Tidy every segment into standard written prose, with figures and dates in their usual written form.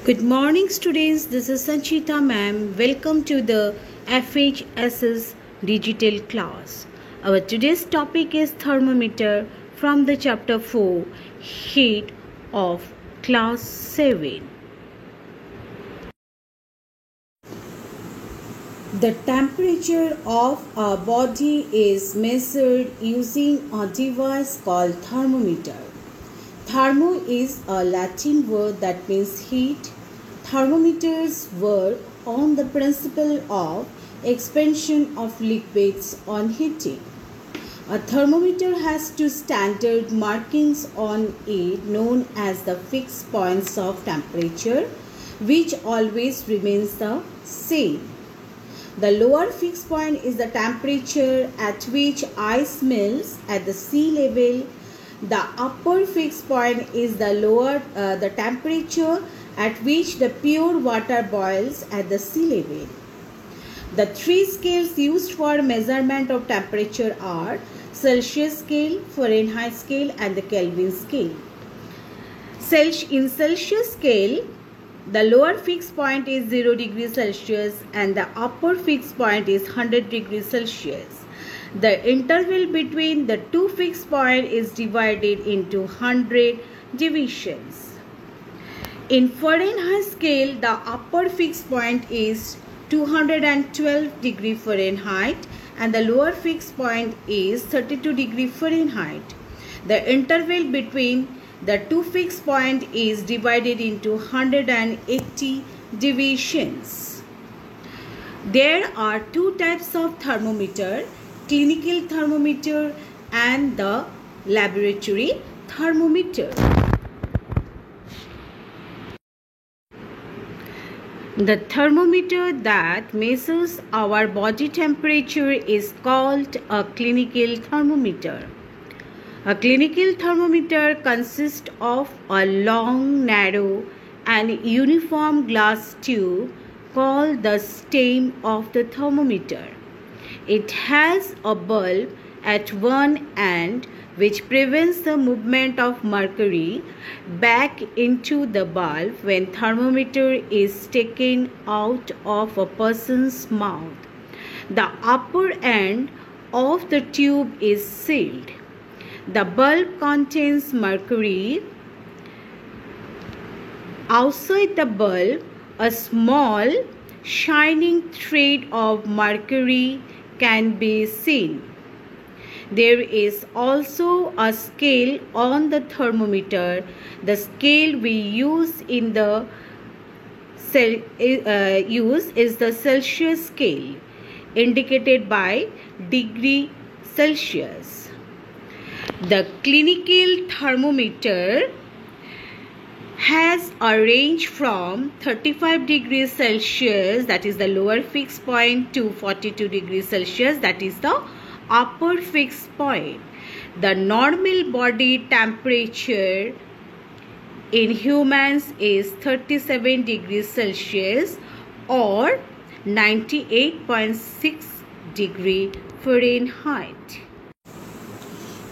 Good morning, students. This is Sanchita ma'am. Welcome to the FHSS digital class. Our today's topic is thermometer from the chapter 4, heat of class 7. The temperature of a body is measured using a device called thermometer. Thermo is a Latin word that means heat. Thermometers work on the principle of expansion of liquids on heating. A thermometer has two standard markings on it known as the fixed points of temperature, which always remains the same. The lower fixed point is the temperature at which ice melts at the sea level. The upper fixed point is the temperature at which the pure water boils at the sea level. The three scales used for measurement of temperature are Celsius scale, Fahrenheit scale, and the Kelvin scale. In Celsius scale, the lower fixed point is 0 degrees Celsius and the upper fixed point is 100 degrees Celsius. The interval between the two fixed points is divided into 100 divisions. In Fahrenheit scale, the upper fixed point is 212 degree Fahrenheit and the lower fixed point is 32 degree Fahrenheit. The interval between the two fixed points is divided into 180 divisions. There are two types of thermometer, clinical thermometer and the laboratory thermometer. The thermometer that measures our body temperature is called a clinical thermometer. A clinical thermometer consists of a long, narrow and uniform glass tube called the stem of the thermometer. It has a bulb at one end which prevents the movement of mercury back into the bulb when thermometer is taken out of a person's mouth. The upper end of the tube is sealed. The bulb contains mercury. Outside the bulb, a small shining thread of mercury can be seen. There is also a scale on the thermometer. The scale we use is the Celsius scale, indicated by degree Celsius. The clinical thermometer has a range from 35 degrees Celsius, that is the lower fixed point, to 42 degrees Celsius, that is the upper fixed point. The normal body temperature in humans is 37 degrees Celsius or 98.6 degree Fahrenheit.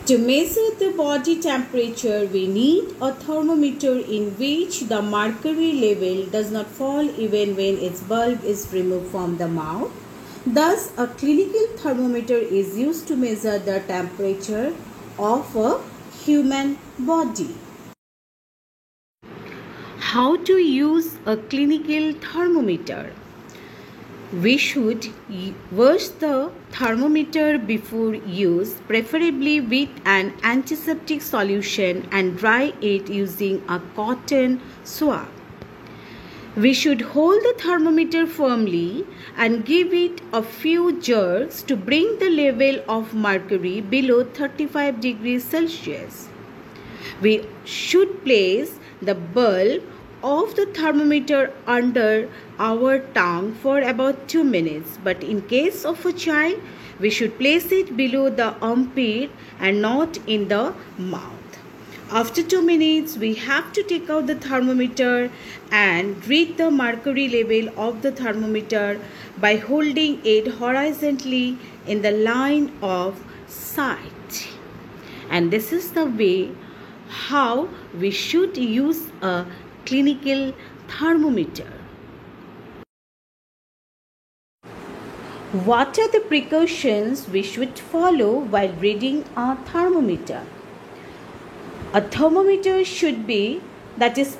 To measure the body temperature, we need a thermometer in which the mercury level does not fall even when its bulb is removed from the mouth. Thus, a clinical thermometer is used to measure the temperature of a human body. How to use a clinical thermometer? We should wash the thermometer before use, preferably with an antiseptic solution, and dry it using a cotton swab. We should hold the thermometer firmly and give it a few jerks to bring the level of mercury below 35 degrees Celsius. We should place the bulb of the thermometer under our tongue for about 2 minutes, but in case of a child, we should place it below the armpit and not in the mouth. After 2 minutes, we have to take out the thermometer and read the mercury level of the thermometer by holding it horizontally in the line of sight. And this is the way how we should use a clinical thermometer. What are the precautions we should follow while reading a thermometer? A thermometer should be, that is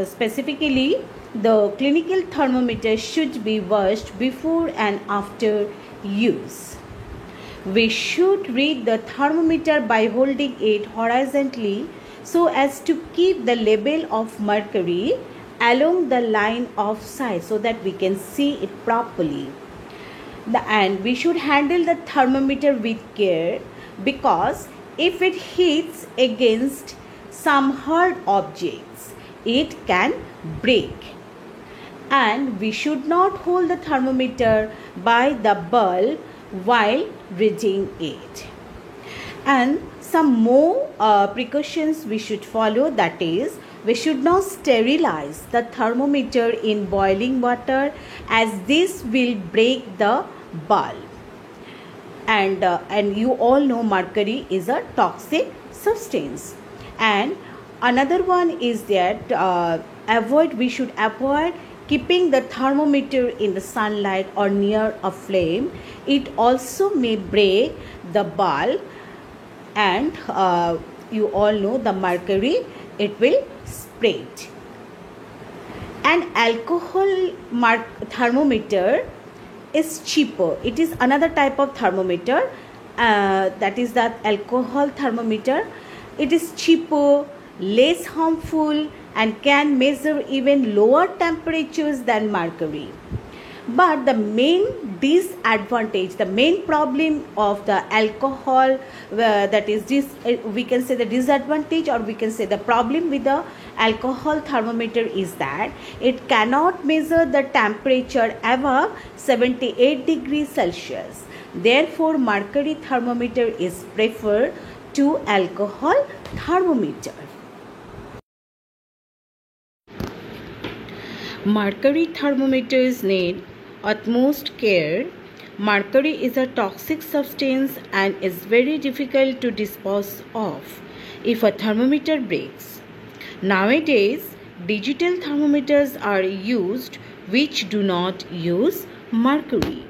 specifically the clinical thermometer should be washed before and after use. We should read the thermometer by holding it horizontally so as to keep the level of mercury along the line of sight so that we can see it properly. And we should handle the thermometer with care, because if it hits against some hard objects, it can break. And we should not hold the thermometer by the bulb while reading it. And some more precautions we should follow, that is, we should not sterilize the thermometer in boiling water, as this will break the bulb. And you all know mercury is a toxic substance. And another one is that we should avoid keeping the thermometer in the sunlight or near a flame. It also may break the bulb, and you all know the mercury, it will spread. An alcohol thermometer is cheaper. It is another type of thermometer, that is that alcohol thermometer. It is cheaper, less harmful, and can measure even lower temperatures than mercury. But the main disadvantage, the main problem of the alcohol, that is this, we can say the disadvantage, or we can say the problem with the alcohol thermometer is that it cannot measure the temperature above 78 degrees Celsius. Therefore, mercury thermometer is preferred to alcohol thermometer. Mercury thermometers need utmost care. Mercury is a toxic substance and is very difficult to dispose of if a thermometer breaks. Nowadays, digital thermometers are used which do not use mercury.